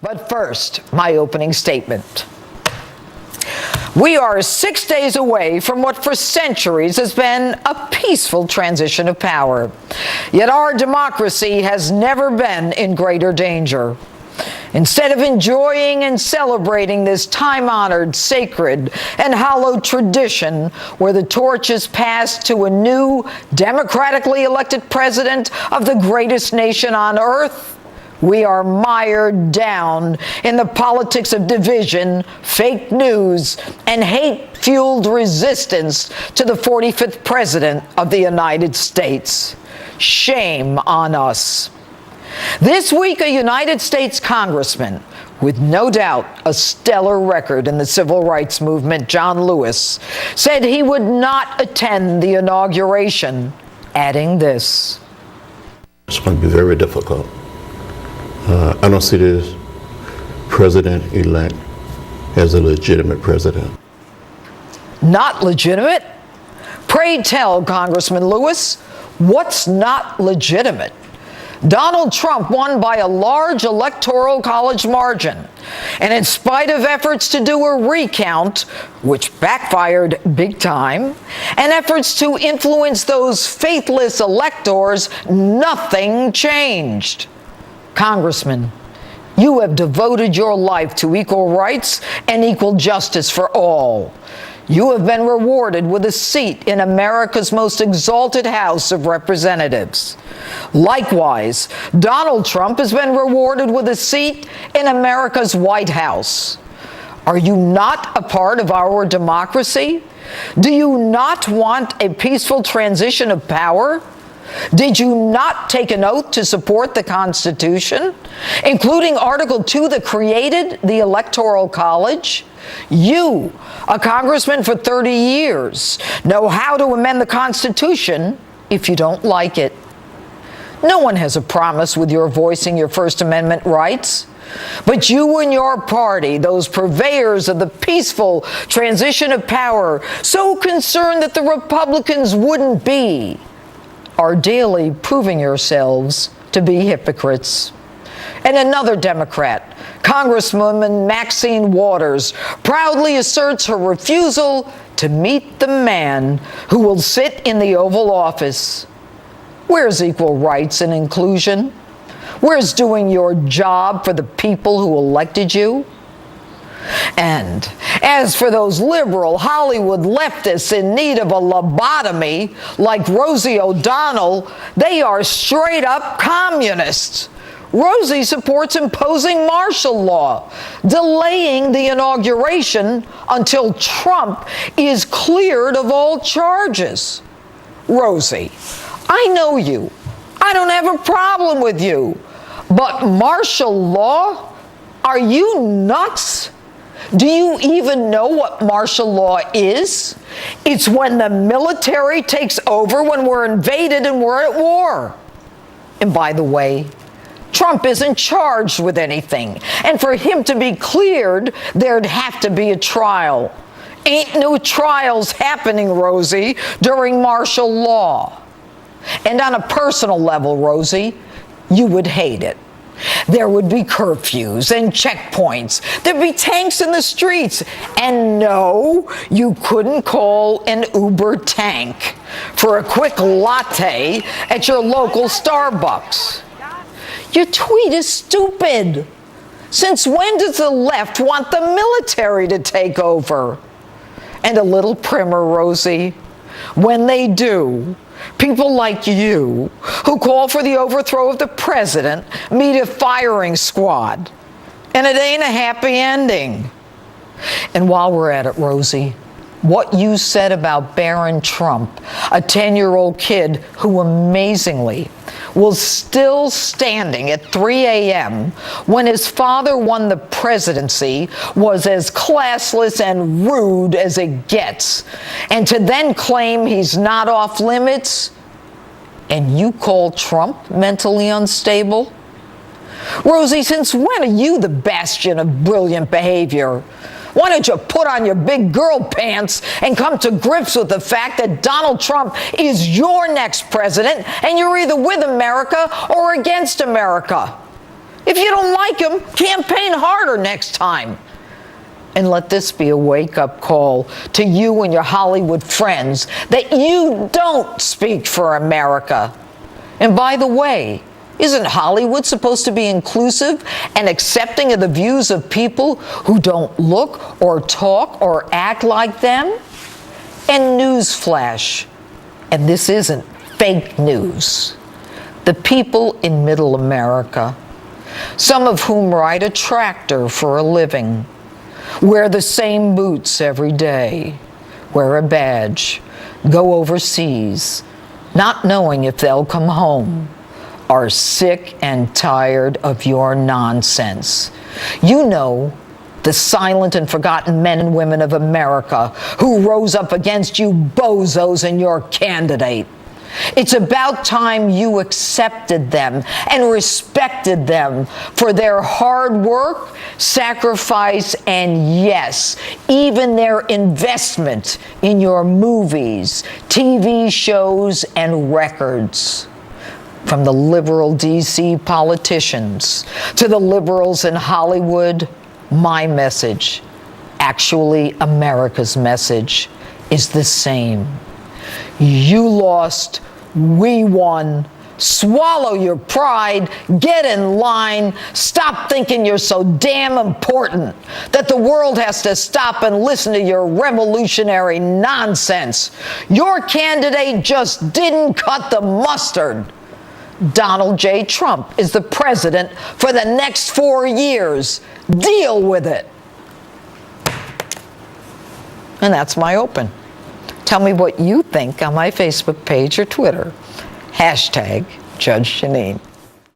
But first, my opening statement. We are 6 days away from what for centuries has been a peaceful transition of power. Yet our democracy has never been in greater danger. Instead of enjoying and celebrating this time-honored, sacred, and hallowed tradition where the torch is passed to a new, democratically elected president of the greatest nation on earth, we are mired down in the politics of division, fake news, and hate-fueled resistance to the 45th President of the United States. Shame on us. This week, a United States congressman, with no doubt a stellar record in the civil rights movement, John Lewis, said he would not attend the inauguration, adding this. It's going to be very difficult. I don't see this president-elect as a legitimate president. Not legitimate? Pray tell, Congressman Lewis, what's not legitimate? Donald Trump won by a large electoral college margin, and in spite of efforts to do a recount, which backfired big time, and efforts to influence those faithless electors, nothing changed. Congressman, you have devoted your life to equal rights and equal justice for all. You have been rewarded with a seat in America's most exalted House of Representatives. Likewise, Donald Trump has been rewarded with a seat in America's White House. Are you not a part of our democracy? Do you not want a peaceful transition of power? Did you not take an oath to support the Constitution, including Article 2 that created the Electoral College? You, a congressman for 30 years, know how to amend the Constitution if you don't like it. No one has a promise with your voicing your First Amendment rights. But you and your party, those purveyors of the peaceful transition of power, so concerned that the Republicans wouldn't be, are daily proving yourselves to be hypocrites. And another Democrat, Congresswoman Maxine Waters, proudly asserts her refusal to meet the man who will sit in the Oval Office. Where's equal rights and inclusion? Where's doing your job for the people who elected you? And as for those liberal Hollywood leftists in need of a lobotomy, like Rosie O'Donnell, they are straight up communists. Rosie supports imposing martial law, delaying the inauguration until Trump is cleared of all charges. Rosie, I know you. I don't have a problem with you. But martial law? Are you nuts? Do you even know what martial law is? It's when the military takes over when we're invaded and we're at war. And by the way, Trump isn't charged with anything. And for him to be cleared, there'd have to be a trial. Ain't no trials happening, Rosie, during martial law. And on a personal level, Rosie, you would hate it. There would be curfews and checkpoints. There'd be tanks in the streets. And no, you couldn't call an Uber tank for a quick latte at your local Starbucks. Your tweet is stupid. Since when does the left want the military to take over? And a little primer, Rosie. When they do, people like you, who call for the overthrow of the president, meet a firing squad. And it ain't a happy ending. And while we're at it, Rosie, what you said about Barron Trump, a 10-year-old kid who amazingly was still standing at 3 a.m. when his father won the presidency, was as classless and rude as it gets. And to then claim he's not off limits, and you call Trump mentally unstable? Rosie, since when are you the bastion of brilliant behavior? Why don't you put on your big girl pants and come to grips with the fact that Donald Trump is your next president and you're either with America or against America? If you don't like him, campaign harder next time. And let this be a wake-up call to you and your Hollywood friends that you don't speak for America. And by the way, isn't Hollywood supposed to be inclusive and accepting of the views of people who don't look or talk or act like them? And newsflash, and this isn't fake news, the people in Middle America, some of whom ride a tractor for a living, wear the same boots every day, wear a badge, go overseas, not knowing if they'll come home, are sick and tired of your nonsense. You know, the silent and forgotten men and women of America who rose up against you bozos and your candidate. It's about time you accepted them and respected them for their hard work, sacrifice, and yes, even their investment in your movies, TV shows, and records. From the liberal DC politicians to the liberals in Hollywood, my message, actually America's message, is the same. You lost, we won. Swallow your pride, get in line, stop thinking you're so damn important that the world has to stop and listen to your revolutionary nonsense. Your candidate just didn't cut the mustard. Donald J. Trump is the president for the next 4 years. Deal with it. And that's my open. Tell me what you think on my Facebook page or Twitter. #Judge Jeanine.